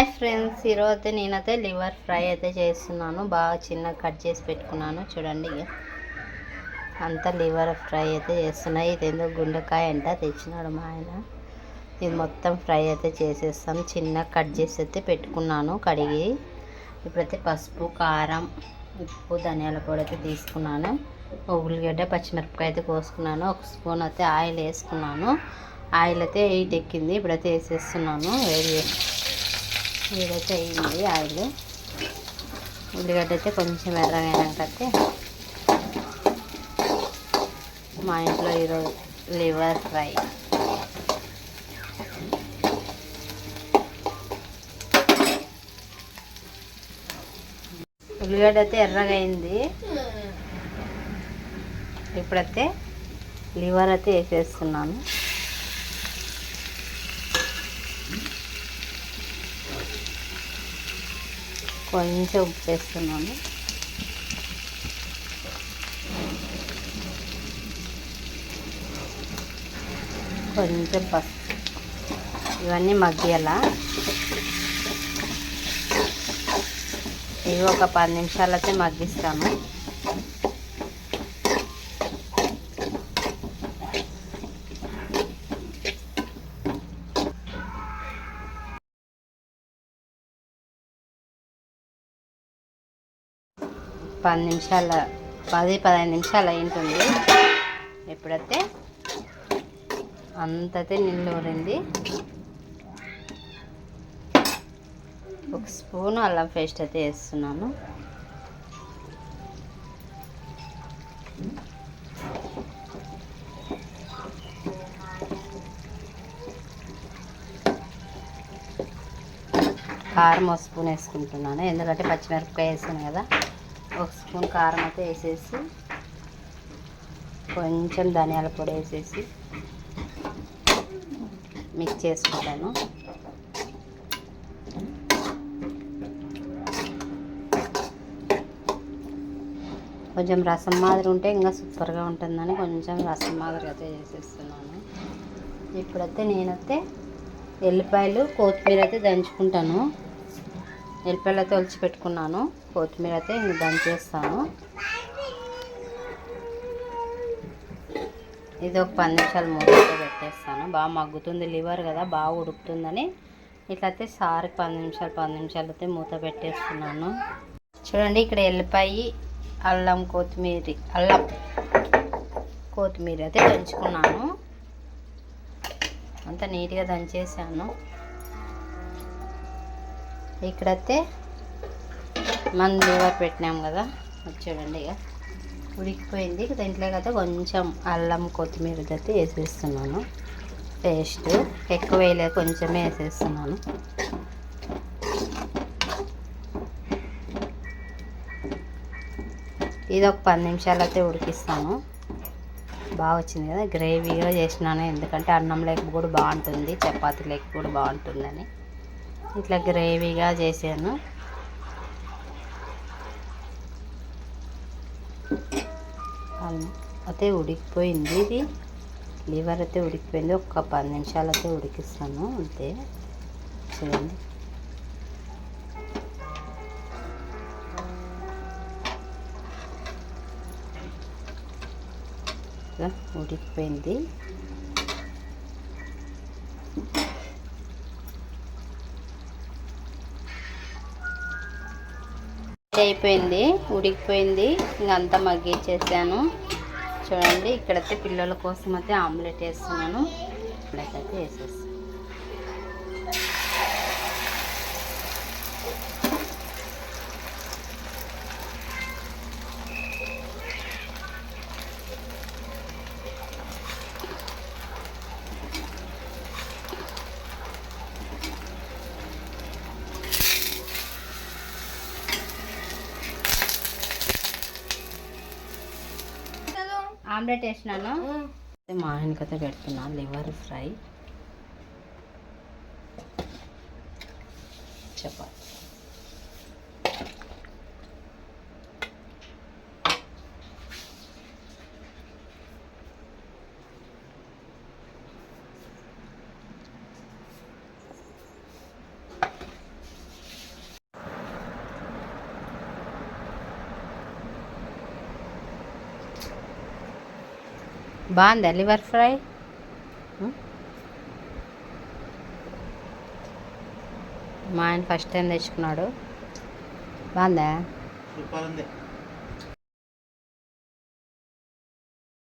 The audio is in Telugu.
హాయ్ ఫ్రెండ్స్, ఈరోజు నేనైతే లివర్ ఫ్రై అయితే చేస్తున్నాను. బాగా చిన్నగా కట్ చేసి పెట్టుకున్నాను. చూడండి, అంతా లివర్ ఫ్రై అయితే చేస్తున్నాయి. ఇదేందో గుండెకాయ అంట తెచ్చినాడు మా ఆయన. ఇది మొత్తం ఫ్రై అయితే చేసేస్తాను. చిన్నగా కట్ చేసి అయితే పెట్టుకున్నాను కడిగి. ఇప్పుడైతే పసుపు, కారం, ఉప్పు, ధనియాల పొడి అయితే తీసుకున్నాను. ఉల్లిగడ్డ, పచ్చిమిరపకాయ అయితే కోసుకున్నాను. ఒక స్పూన్ అయితే ఆయిల్ వేసుకున్నాను. ఆయిల్ అయితే హీట్ ఎక్కింది. ఇప్పుడైతే వేసేస్తున్నాను. ఇదైతే అయింది ఆయిల్. ఉల్లిగడ్డ అయితే కొంచెం ఎర్రగైనాకైతే మా ఇంట్లో ఈరోజు లివర్ ఫ్రై. ఉల్లిగడ్డ అయితే ఎర్రగా అయింది. ఇప్పుడైతే లివర్ అయితే వేసేస్తున్నాను. కొంచెం ఉప్పు వేస్తున్నాను. కొంచెం పసుపు. ఇవన్నీ మగ్గియాలా. ఇవి ఒక 10 నిమిషాలు అయితే మగ్గిస్తాను. పది 15 నిమిషాలు అయింటుంది. ఇప్పుడైతే అంతైతే నీళ్ళు ఊరింది. ఒక స్పూన్ అల్లం పేస్ట్ అయితే వేస్తున్నాను. కారం ఒక స్పూన్ వేసుకుంటున్నాను, ఎందుకంటే పచ్చిమిరపకాయ వేసాను కదా. ఒక స్పూన్ కారం అయితే వేసేసి, కొంచెం ధనియాల పొడి వేసేసి మిక్స్ చేసుకుంటాను. కొంచెం రసం మాదిరి ఉంటే ఇంకా సూపర్గా ఉంటుందని కొంచెం రసం మాదిరి అయితే చేసేస్తున్నాను. ఇప్పుడైతే నేనైతే ఎల్లిపాయలు, కొత్తిమీర అయితే దంచుకుంటాను. ఎల్లిపాయలు అయితే ఒలిచి పెట్టుకున్నాను. కొత్తిమీర అయితే ఇంక దంచేస్తాను. ఇది ఒక 10 నిమిషాలు మూత పెట్టేస్తాను. బాగా మగ్గుతుంది లివర్ కదా, బాగా ఉడుకుతుందని ఇట్లయితే సారి 10 నిమిషాలు అయితే మూత పెట్టేస్తున్నాను. చూడండి, ఇక్కడ ఎల్లిపాయ, కొత్తిమీర అయితే దంచుకున్నాను. అంతా నీట్గా దంచేసాను. ఇక్కడైతే మనం లివర్ పెట్టినాం కదా, చూడండి ఇక ఉడికిపోయింది. దీంట్లో అయితే కొంచెం అల్లం, కొత్తిమీర అయితే వేసేస్తున్నాను. పేస్ట్ ఎక్కువ వేయలేదు, కొంచెమే వేసేస్తున్నాను. ఇది ఒక 10 నిమిషాలు అయితే ఉడికిస్తాను. బాగా వచ్చింది కదా, గ్రేవీగా చేసినాను. ఎందుకంటే అన్నం లేక కూడా బాగుంటుంది, చపాతీ లేక కూడా బాగుంటుందని ఇట్లా గ్రేవీగా చేశాను. అయితే ఉడికిపోయింది. ఇది లివర్ అయితే ఉడికిపోయింది. ఒక 10 నిమిషాలు అయితే ఉడికిస్తాను అంతే. చూడండి, ఉడికిపోయింది. అయిపోయింది, ఉడికిపోయింది. ఇంకంతా మగ్గిచ్చేసాను. చూడండి, ఇక్కడైతే పిల్లల కోసం అయితే ఆమ్లెట్ వేస్తున్నాను. ఇప్పుడైతే వేసేస్తాను. ఆమ్లెట్ వేసినాను. మా ఆయనకైతే పెడుతున్నాను లివర్ ఫ్రై. చపాతి బాగుందా లివర్ ఫ్రై? మా ఆయన ఫస్ట్ టైం తెచ్చుకున్నాడు. బాగుందా? సూపర్ ఉంది.